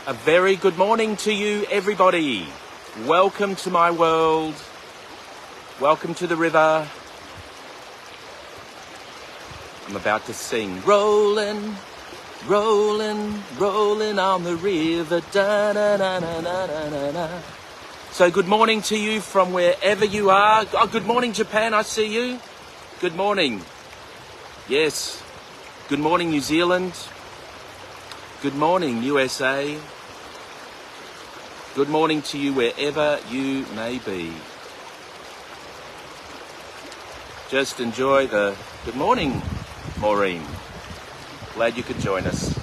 A very good morning to you, everybody. Welcome to my world. Welcome to the river. I'm about to sing. Rolling, rolling, rolling on the river. Da, da, da, da, da, da, da. So good morning to you from wherever you are. Oh, good morning, Japan. I see you. Good morning. Yes. Good morning, New Zealand. Good morning, USA. Good morning to you wherever you may be. Just enjoy the... Good morning, Maureen. Glad you could join us.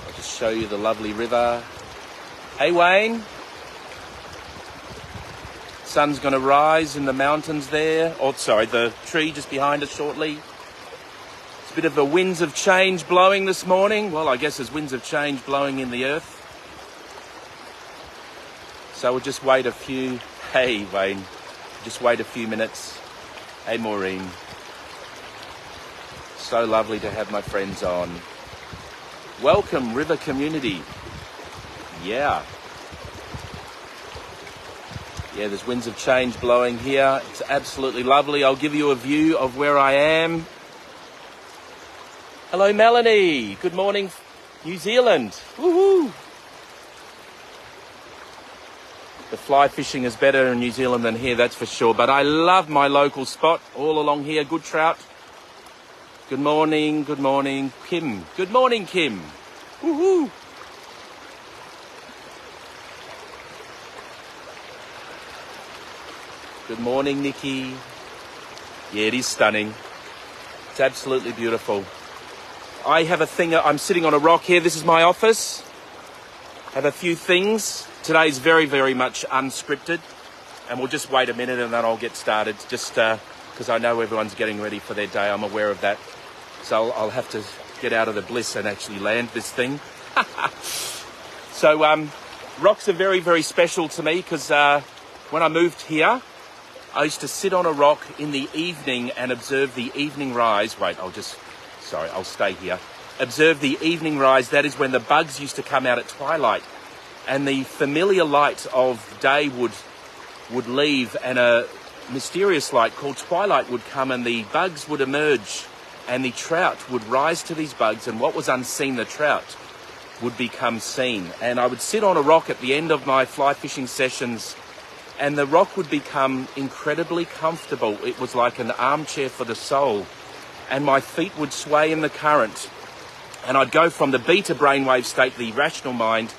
I'll just show you the lovely river. Hey, Wayne. Sun's going to rise in the mountains there. Oh, sorry, the tree just behind us shortly. It's a bit of the winds of change blowing this morning. Well, I guess there's winds of change blowing in the earth. So we'll just wait a few... Hey, Wayne. Just wait a few minutes. Hey, Maureen. So lovely to have my friends on. Welcome, river community. Yeah. Yeah, there's winds of change blowing here. It's absolutely lovely. I'll give you a view of where I am. Hello, Melanie. Good morning, New Zealand. Woohoo! The fly fishing is better in New Zealand than here, that's for sure. But I love my local spot all along here. Good trout. Good morning, Kim. Good morning, Kim. Woohoo! Good morning, Nikki. Yeah, it is stunning. It's absolutely beautiful. I have a thing, I'm sitting on a rock here. This is my office. Have a few things. Today's very, very much unscripted. And we'll just wait a minute and then I'll get started. Just because I know everyone's getting ready for their day. I'm aware of that. So I'll have to get out of the bliss and actually land this thing. So rocks are very, very special to me because when I moved here, I used to sit on a rock in the evening and observe the evening rise. Wait, I'll stay here. Observe the evening rise. That is when the bugs used to come out at twilight. And the familiar light of day would leave and a mysterious light called twilight would come and the bugs would emerge and the trout would rise to these bugs and what was unseen, the trout, would become seen. And I would sit on a rock at the end of my fly fishing sessions and the rock would become incredibly comfortable. It was like an armchair for the soul. And my feet would sway in the current. And I'd go from the beta brainwave state, the rational mind,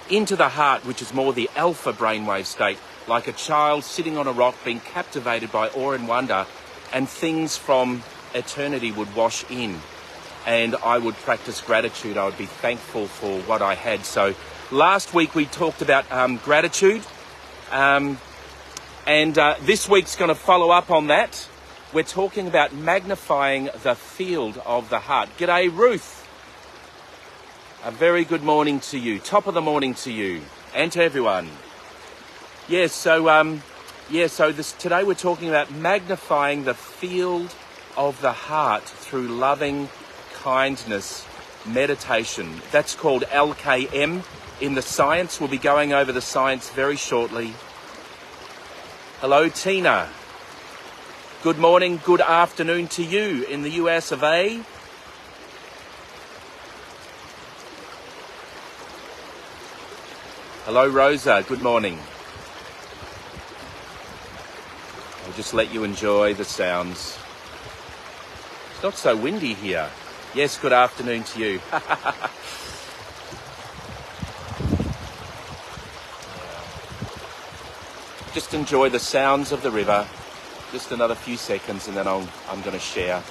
into the heart, which is more the alpha brainwave state, like a child sitting on a rock being captivated by awe and wonder, and things from eternity would wash in. And I would practice gratitude. I would be thankful for what I had. So last week we talked about gratitude. And this week's going to follow up on that. We're talking about magnifying the field of the heart. G'day, Ruth. A very good morning to you. Top of the morning to you and to everyone. Today we're talking about magnifying the field of the heart through loving kindness meditation. That's called LKM in the science. We'll be going over the science very shortly. Hello, Tina. Good morning, good afternoon to you in the US of A. Hello, Rosa. Good morning. I'll just let you enjoy the sounds. It's not so windy here. Yes, good afternoon to you. Just enjoy the sounds of the river. Just another few seconds and then I'm going to share.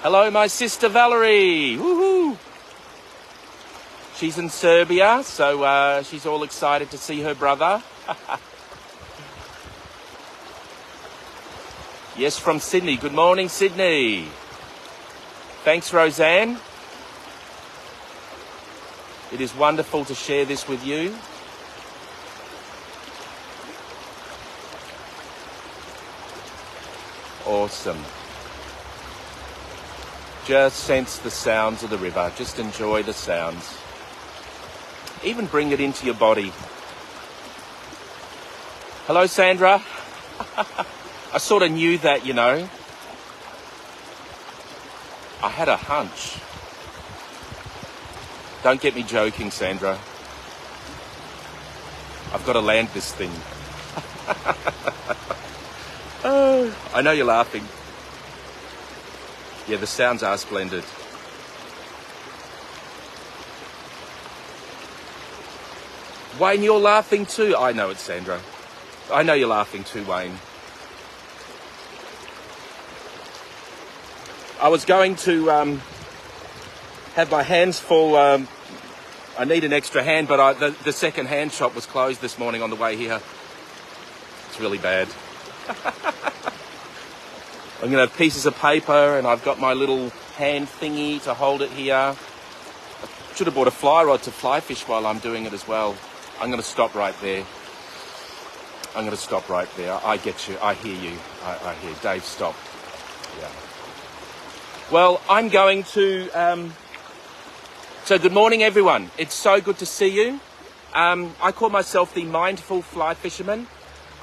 Hello, my sister Valerie. Woohoo! She's in Serbia, so she's all excited to see her brother. Yes, from Sydney. Good morning, Sydney. Thanks, Roseanne. It is wonderful to share this with you. Awesome. Just sense the sounds of the river. Just enjoy the sounds. Even bring it into your body. Hello, Sandra. I sort of knew that, you know. I had a hunch. Don't get me joking, Sandra. I've got to land this thing. Oh, I know you're laughing. Yeah, the sounds are splendid. Wayne, you're laughing too. I know it, Sandra. I know you're laughing too, Wayne. I was going to have my hands full. I need an extra hand, but the second hand shop was closed this morning on the way here. It's really bad. I'm going to have pieces of paper, and I've got my little hand thingy to hold it here. I should have bought a fly rod to fly fish while I'm doing it as well. I'm going to stop right there. I get you. I hear you. I hear. Dave, stop. Yeah. Well, I'm going to... So good morning, everyone. It's so good to see you. I call myself the Mindful Fly Fisherman.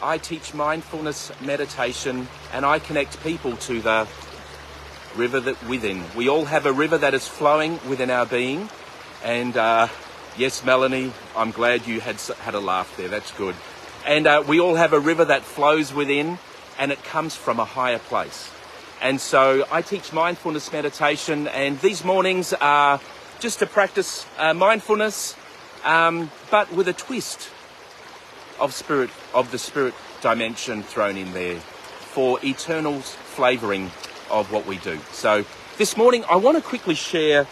I teach mindfulness meditation, and I connect people to the river that within. We all have a river that is flowing within our being. And yes, Melanie, I'm glad you had a laugh there. That's good. And we all have a river that flows within, and it comes from a higher place. And so I teach mindfulness meditation, and these mornings are just to practice mindfulness, but with a twist of the spirit dimension thrown in there for eternal flavouring of what we do. So this morning I want to quickly share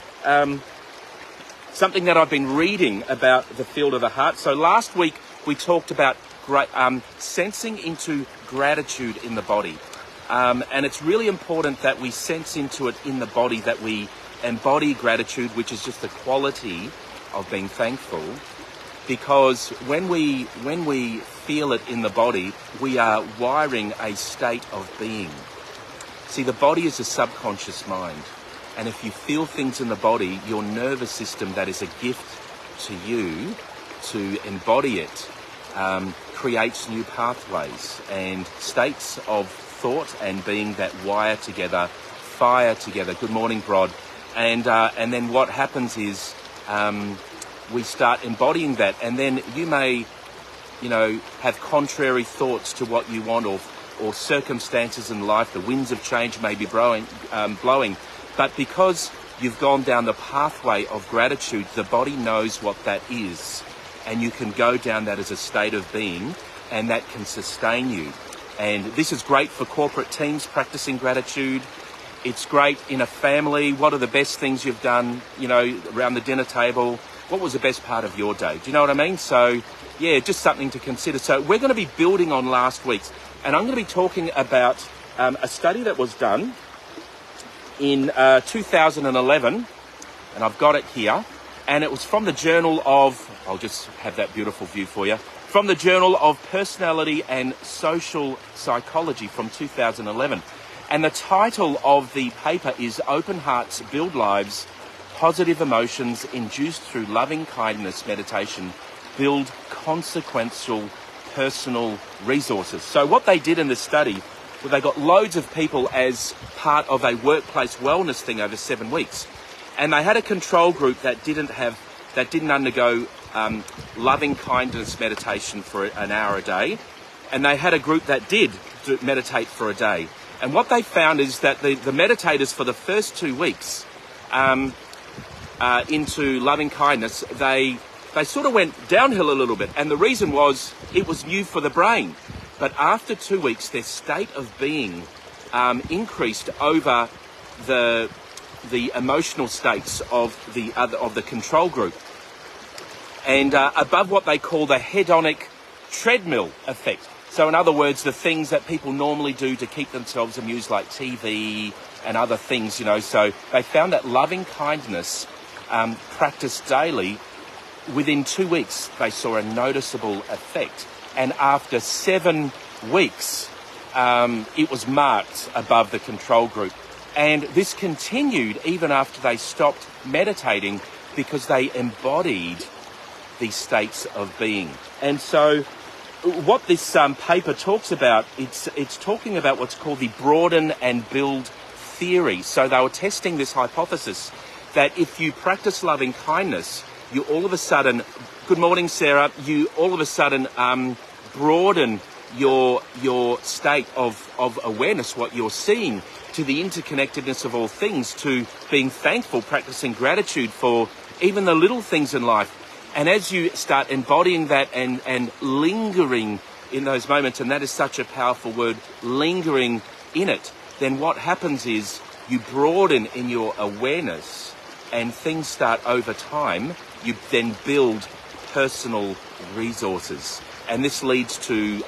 something that I've been reading about the field of the heart. So last week we talked about sensing into gratitude in the body. And it's really important that we sense into it in the body, that we embody gratitude, which is just the quality of being thankful. Because when we feel it in the body, we are wiring a state of being. See, the body is a subconscious mind. And if you feel things in the body, your nervous system, that is a gift to you to embody it, creates new pathways and states of thought and being that wire together, fire together. Good morning, Brod. And then what happens is we start embodying that, and then you may, have contrary thoughts to what you want, or circumstances in life. The winds of change may be blowing, but because you've gone down the pathway of gratitude, the body knows what that is, and you can go down that as a state of being, and that can sustain you. And this is great for corporate teams practicing gratitude. It's great in a family. What are the best things you've done, around the dinner table? What was the best part of your day? Do you know what I mean? So, yeah, just something to consider. So we're going to be building on last week's, and I'm going to be talking about a study that was done in 2011, and I've got it here, and it was from the Journal of, I'll just have that beautiful view for you, from the Journal of Personality and Social Psychology from 2011. And the title of the paper is Open Hearts Build Lives, Positive Emotions Induced Through Loving Kindness Meditation Build Consequential Personal Resources. So what they did in this study, well, they got loads of people as part of a workplace wellness thing over 7 weeks. And they had a control group that didn't undergo loving kindness meditation for an hour a day. And they had a group that did meditate for a day. And what they found is that the meditators for the first 2 weeks into loving kindness, they sort of went downhill a little bit. And the reason was it was new for the brain. But after 2 weeks, their state of being increased over the emotional states of the control group, and above what they call the hedonic treadmill effect. So in other words, the things that people normally do to keep themselves amused, like TV and other things, So they found that loving kindness practiced daily, within 2 weeks, they saw a noticeable effect. And after 7 weeks, it was marked above the control group. And this continued even after they stopped meditating, because they embodied these states of being. And so what this paper talks about, it's talking about what's called the broaden and build theory. So they were testing this hypothesis that if you practice loving kindness, you all of a sudden, good morning, Sarah, you all of a sudden broaden your state of awareness, what you're seeing, to the interconnectedness of all things, to being thankful, practicing gratitude for even the little things in life. And as you start embodying that and lingering in those moments, and that is such a powerful word, lingering in it, then what happens is you broaden in your awareness, and things start over time. You then build personal resources. And this leads to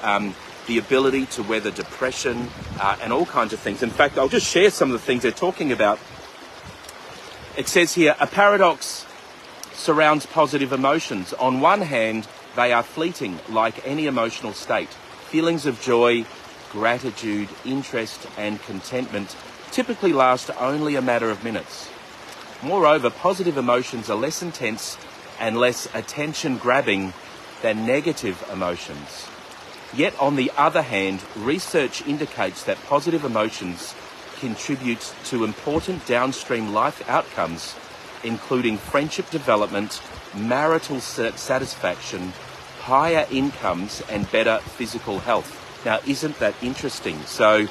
the ability to weather depression and all kinds of things. In fact, I'll just share some of the things they're talking about. It says here, a paradox surrounds positive emotions. On one hand, they are fleeting, like any emotional state. Feelings of joy, gratitude, interest, and contentment typically last only a matter of minutes. Moreover, positive emotions are less intense and less attention-grabbing than negative emotions. Yet, on the other hand, research indicates that positive emotions contribute to important downstream life outcomes, including friendship development, marital satisfaction, higher incomes, and better physical health. Now, isn't that interesting? So,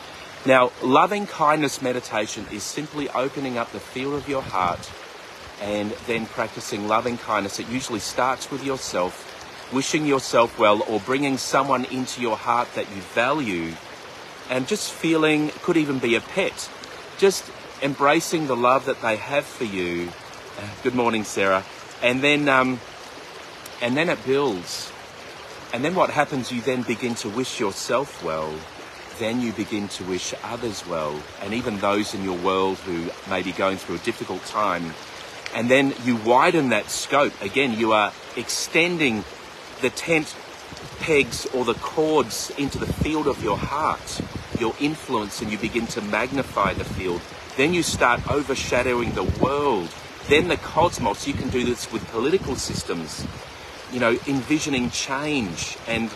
now, loving kindness meditation is simply opening up the field of your heart and then practicing loving kindness. It usually starts with yourself, wishing yourself well, or bringing someone into your heart that you value, and just feeling, it could even be a pet, just embracing the love that they have for you. Good morning, Sarah. And then it builds. And then what happens, you then begin to wish yourself well. Then you begin to wish others well, and even those in your world who may be going through a difficult time. And then you widen that scope. Again, you are extending the tent pegs or the cords into the field of your heart, your influence, and you begin to magnify the field. Then you start overshadowing the world, then the cosmos. You can do this with political systems, envisioning change. And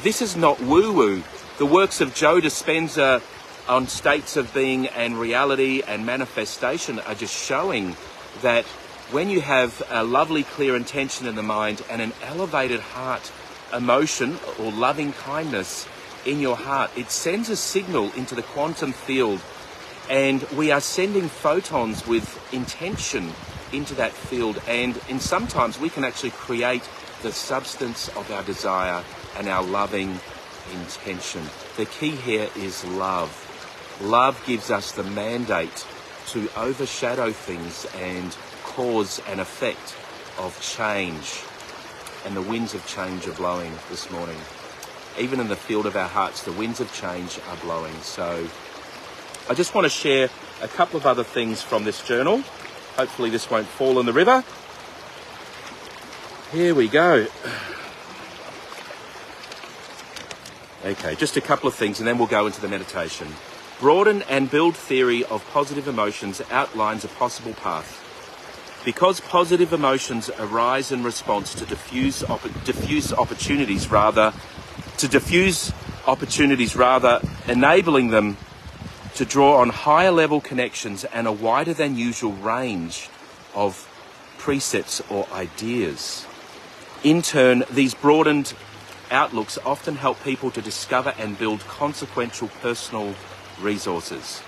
this is not woo-woo. The works of Joe Dispenza on states of being and reality and manifestation are just showing that when you have a lovely, clear intention in the mind and an elevated heart emotion or loving kindness in your heart, it sends a signal into the quantum field, and we are sending photons with intention into that field, and sometimes we can actually create the substance of our desire and our loving intention. The key here is love. Love gives us the mandate to overshadow things and cause an effect of change. And the winds of change are blowing this morning. Even in the field of our hearts, the winds of change are blowing. So I just want to share a couple of other things from this journal. Hopefully this won't fall in the river. Here we go. Okay, just a couple of things and then we'll go into the meditation. Broaden and build theory of positive emotions outlines a possible path. Because positive emotions arise in response to diffuse opportunities rather, enabling them to draw on higher level connections and a wider than usual range of precepts or ideas. In turn, these broadened outlooks often help people to discover and build consequential personal resources.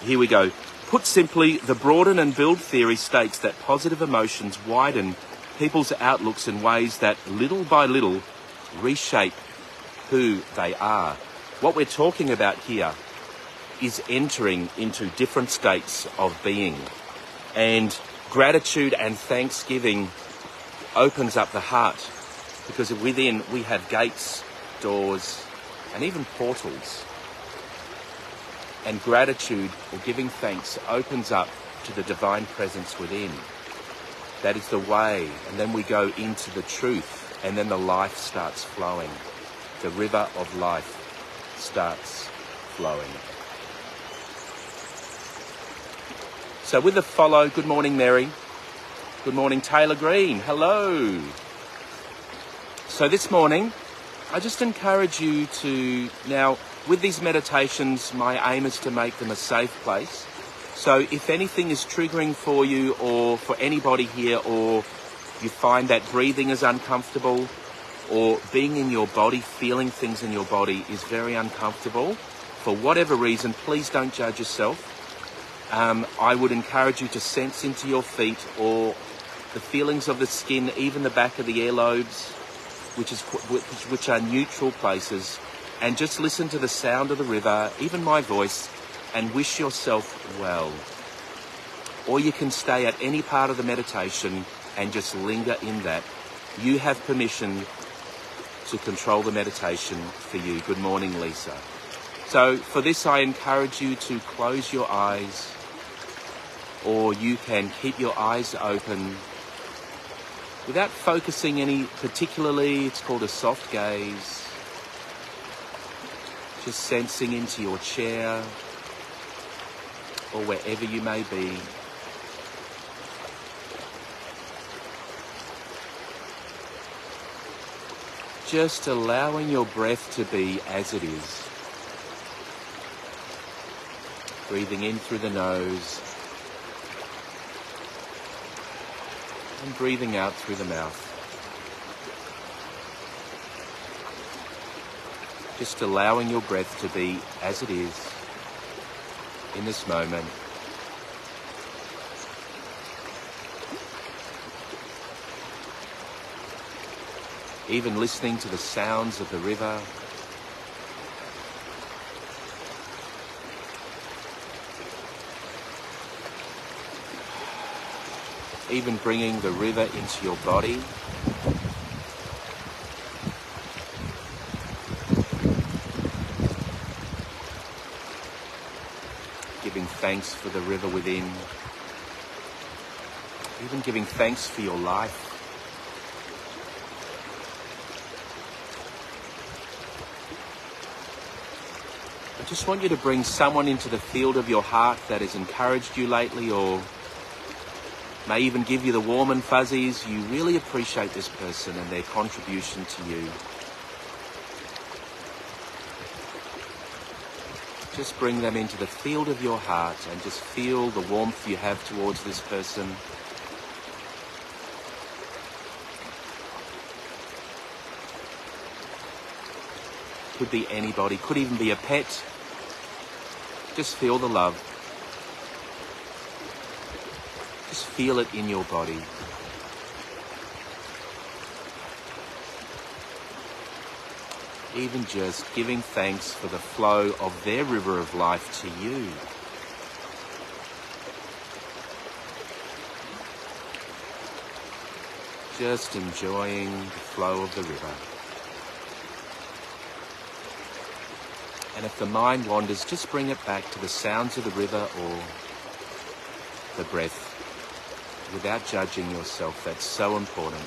Here we go. Put simply, the broaden and build theory states that positive emotions widen people's outlooks in ways that little by little reshape who they are. What we're talking about here is entering into different states of being. And gratitude and thanksgiving opens up the heart, because within we have gates, doors, and even portals. And gratitude, or giving thanks, opens up to the divine presence within. That is the way. And then we go into the truth, and then the life starts flowing. The river of life starts flowing. So with the follow, good morning, Mary. Good morning, Taylor Green. Hello. So this morning, I just encourage you to, now with these meditations, my aim is to make them a safe place. So if anything is triggering for you or for anybody here, or you find that breathing is uncomfortable, or being in your body, feeling things in your body is very uncomfortable, for whatever reason, please don't judge yourself. I would encourage you to sense into your feet or the feelings of the skin, even the back of the earlobes, which are neutral places, and just listen to the sound of the river, even my voice, and wish yourself well. Or you can stay at any part of the meditation and just linger in that. You have permission to control the meditation for you. Good morning, Lisa. So for this, I encourage you to close your eyes, or you can keep your eyes open without focusing any particularly. It's called a soft gaze. Just sensing into your chair or wherever you may be. Just allowing your breath to be as it is. Breathing in through the nose and breathing out through the mouth. Just allowing your breath to be as it is in this moment. Even listening to the sounds of the river. Even bringing the river into your body. Giving thanks for the river within. Even giving thanks for your life. I just want you to bring someone into the field of your heart that has encouraged you lately, or may even give you the warm and fuzzies. You really appreciate this person and their contribution to you. Just bring them into the field of your heart and just feel the warmth you have towards this person. Could be anybody, could even be a pet. Just feel the love. Just feel it in your body. Even just giving thanks for the flow of their river of life to you. Just enjoying the flow of the river. And if the mind wanders, just bring it back to the sounds of the river or the breath, without judging yourself. That's so important.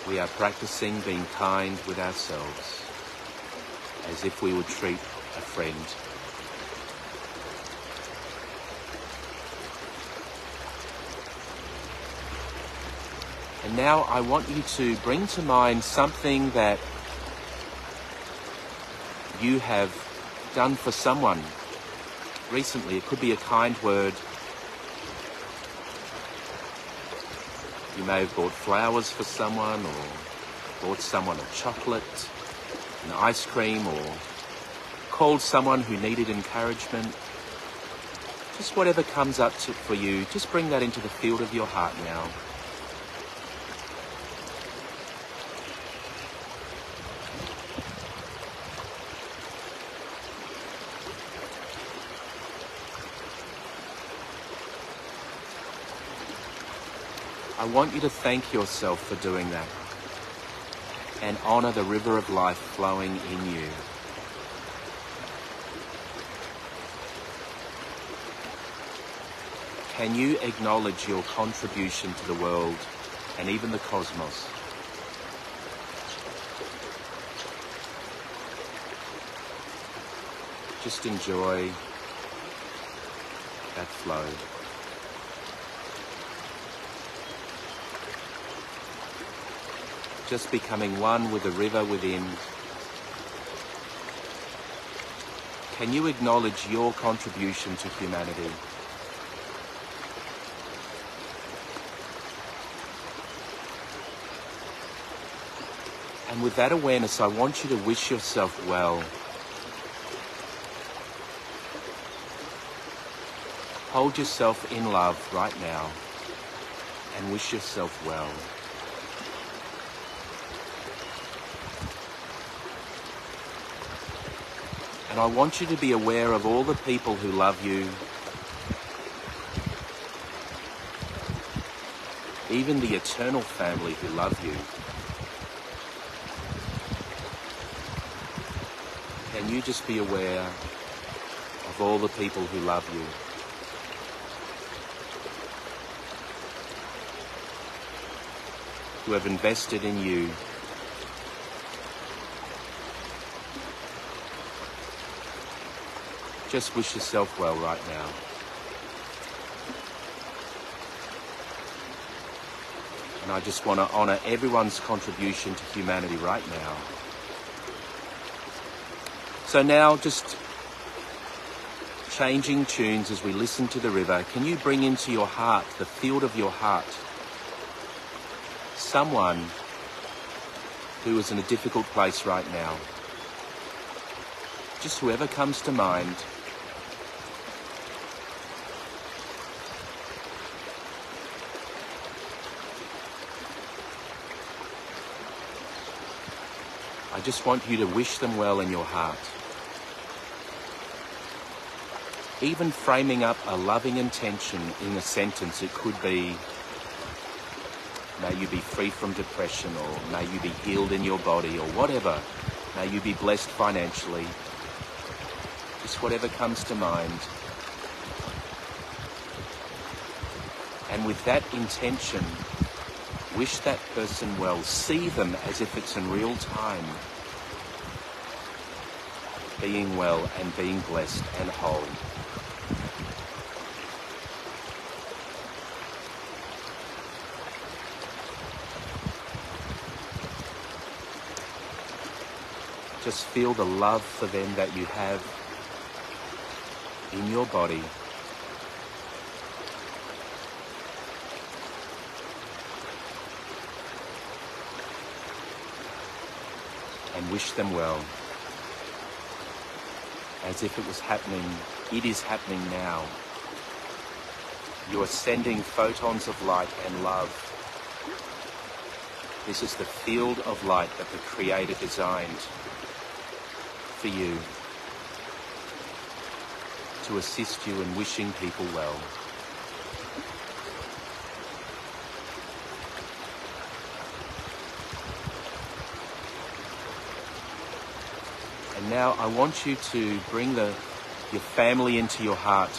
We are practicing being kind with ourselves, as if we would treat a friend. And now I want you to bring to mind something that you have done for someone recently. It could be a kind word. You may have bought flowers for someone, or bought someone a chocolate, an ice cream, or called someone who needed encouragement. Just whatever comes up for you, just bring that into the field of your heart now. I want you to thank yourself for doing that and honor the river of life flowing in you. Can you acknowledge your contribution to the world and even the cosmos? Just enjoy that flow. Just becoming one with the river within. Can you acknowledge your contribution to humanity? And with that awareness, I want you to wish yourself well. Hold yourself in love right now and wish yourself well. And I want you to be aware of all the people who love you, even the eternal family who love you. Can you just be aware of all the people who love you? Who have invested in you. Just wish yourself well right now. And I just want to honor everyone's contribution to humanity right now. So now, just changing tunes as we listen to the river, can you bring into your heart, the field of your heart, someone who is in a difficult place right now? Just whoever comes to mind. I just want you to wish them well in your heart. Even framing up a loving intention in a sentence, it could be, may you be free from depression, or may you be healed in your body, or whatever. May you be blessed financially. Just whatever comes to mind. And with that intention, wish that person well. See them as if it's in real time. Being well and being blessed and whole. Just feel the love for them that you have in your body. And wish them well. As if it was happening, it is happening now. You are sending photons of light and love. This is the field of light that the Creator designed for you, to assist you in wishing people well. And now I want you to bring your family into your heart.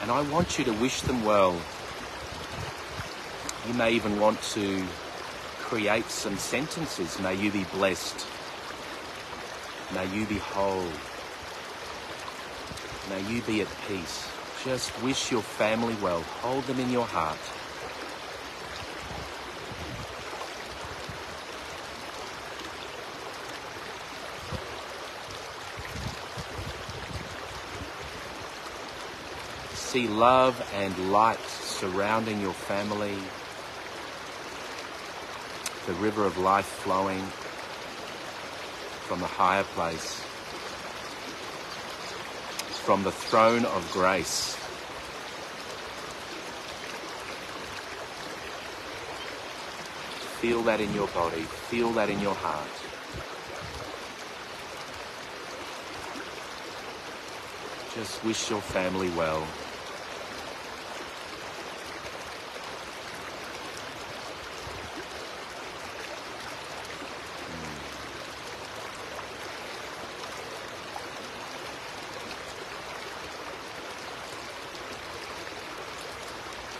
And I want you to wish them well. You may even want to create some sentences. May you be blessed. May you be whole. May you be at peace. Just wish your family well. Hold them in your heart. See love and light surrounding your family. The river of life flowing from the higher place, from the throne of grace. Feel that in your body, feel that in your heart. Just wish your family well.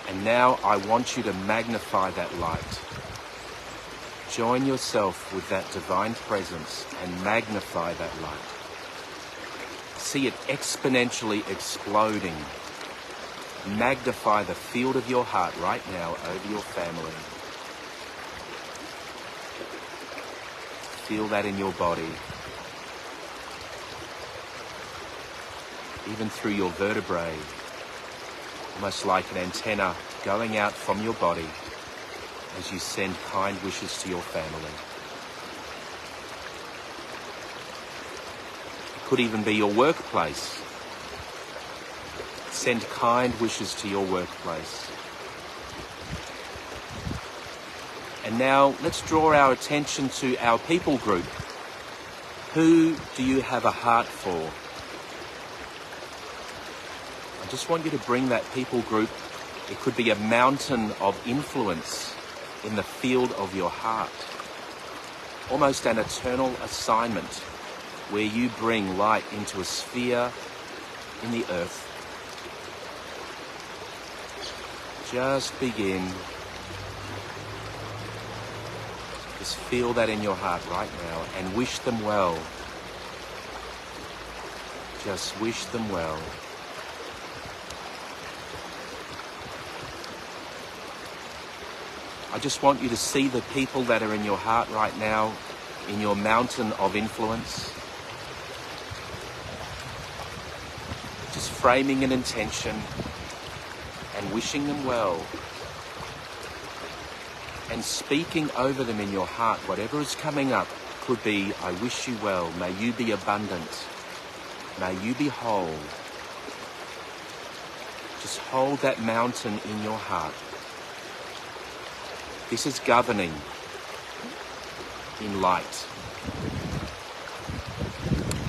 And now I want you to magnify that light. Join yourself with that divine presence and magnify that light. See it exponentially exploding. Magnify the field of your heart right now over your family. Feel that in your body. Even through your vertebrae. Almost like an antenna going out from your body as you send kind wishes to your family. It could even be your workplace. Send kind wishes to your workplace. And now let's draw our attention to our people group. Who do you have a heart for? I just want you to bring that people group. It could be a mountain of influence in the field of your heart. Almost an eternal assignment where you bring light into a sphere in the earth. Just begin. Just feel that in your heart right now and wish them well. Just wish them well. I just want you to see the people that are in your heart right now, in your mountain of influence. Just framing an intention and wishing them well. And speaking over them in your heart, whatever is coming up, could be, I wish you well, may you be abundant, may you be whole. Just hold that mountain in your heart. This is governing in light.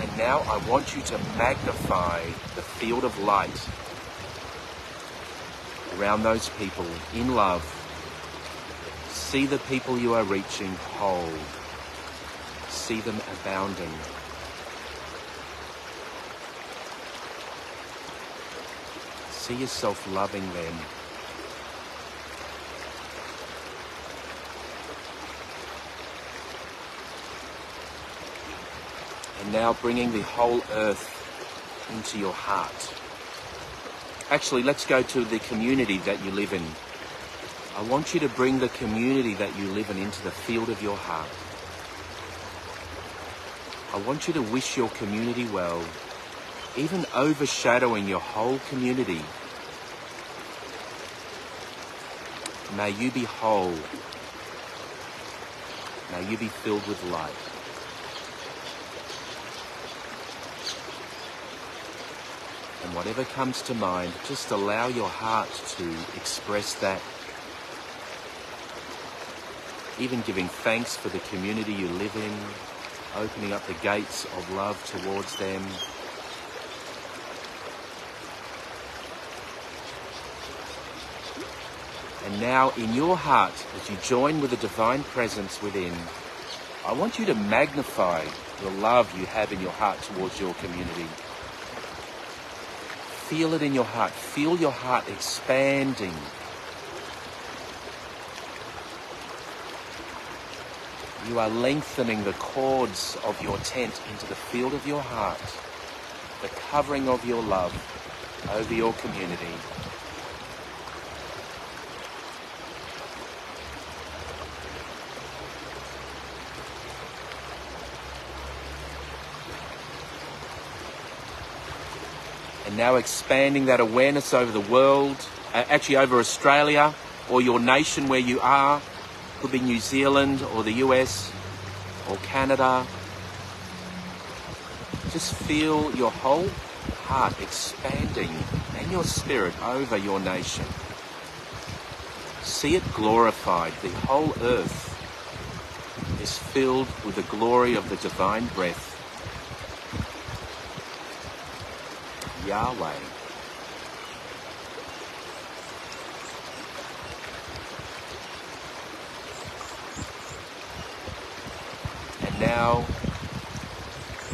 And now I want you to magnify the field of light around those people in love. See the people you are reaching whole. See them abounding. See yourself loving them. And now bringing the whole earth into your heart. Actually, let's go to the community that you live in. I want you to bring the community that you live in into the field of your heart. I want you to wish your community well, even overshadowing your whole community. May you be whole. May you be filled with light. And whatever comes to mind, just allow your heart to express that. Even giving thanks for the community you live in, opening up the gates of love towards them. And now in your heart, as you join with the divine presence within, I want you to magnify the love you have in your heart towards your community. Feel it in your heart. Feel your heart expanding. You are lengthening the cords of your tent into the field of your heart, the covering of your love over your community. And now expanding that awareness over the world, actually over Australia or your nation where you are. Could be New Zealand or the US or Canada. Just feel your whole heart expanding and your spirit over your nation. See it glorified. The whole earth is filled with the glory of the divine breath. Yahweh. And now,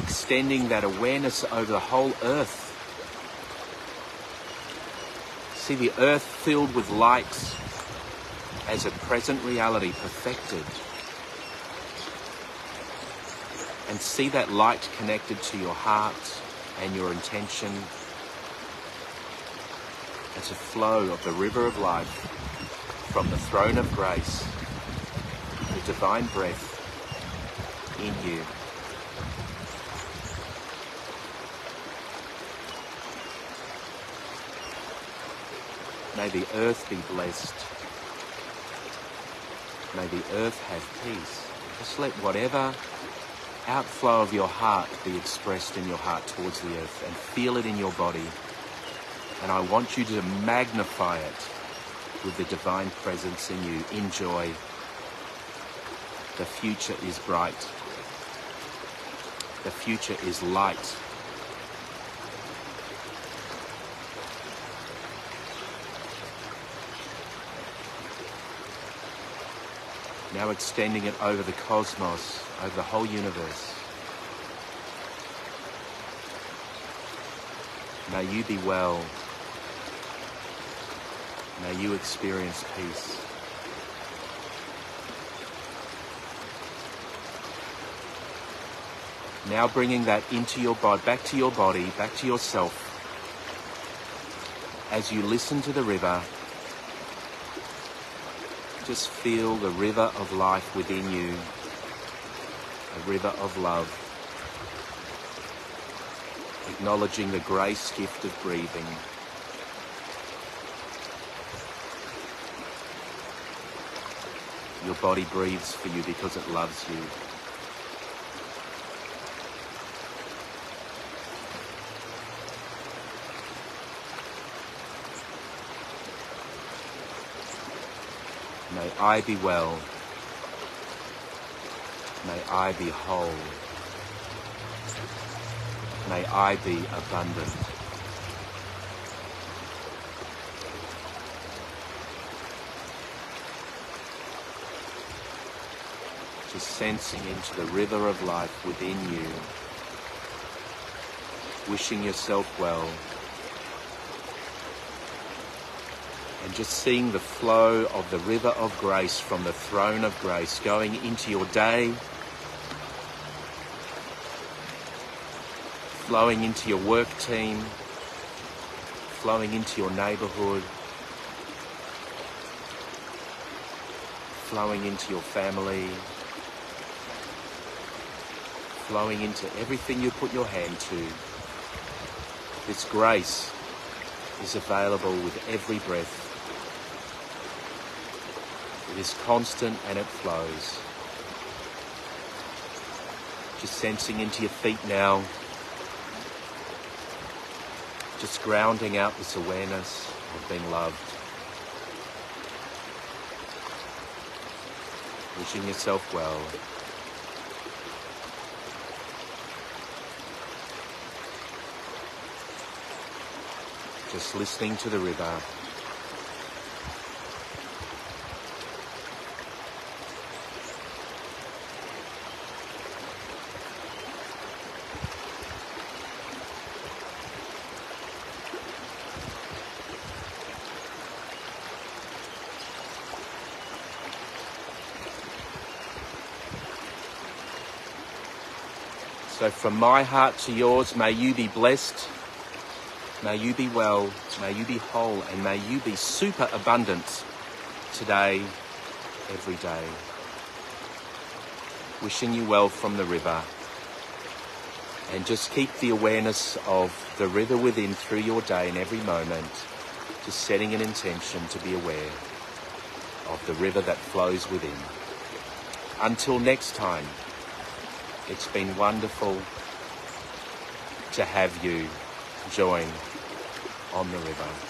extending that awareness over the whole earth. See the earth filled with light as a present reality perfected. and see that light connected to your heart and your intention as a flow of the river of life from the throne of grace, the divine breath in you. May the earth be blessed. May the earth have peace. Just let whatever outflow of your heart be expressed in your heart towards the earth, and feel it in your body. And I want you to magnify it with the divine presence in you. Enjoy. The future is bright. The future is light. Now extending it over the cosmos, over the whole universe. May you be well. May you experience peace. Now bringing that into your body, back to your body, back to yourself. As you listen to the river, just feel the river of life within you, a river of love, acknowledging the grace gift of breathing. Your body breathes for you because it loves you. May I be well. May I be whole. May I be abundant. Just sensing into the river of life within you. Wishing yourself well. And just seeing the flow of the river of grace from the throne of grace going into your day, flowing into your work team, flowing into your neighborhood, flowing into your family, flowing into everything you put your hand to. This grace is available with every breath. It is constant and it flows. Just sensing into your feet now. Just grounding out this awareness of being loved. Wishing yourself well. Just listening to the river. So from my heart to yours, may you be blessed, may you be well, may you be whole, and may you be super abundant today, every day. Wishing you well from the river. And just keep the awareness of the river within through your day and every moment, just setting an intention to be aware of the river that flows within. Until next time. It's been wonderful to have you join on the river.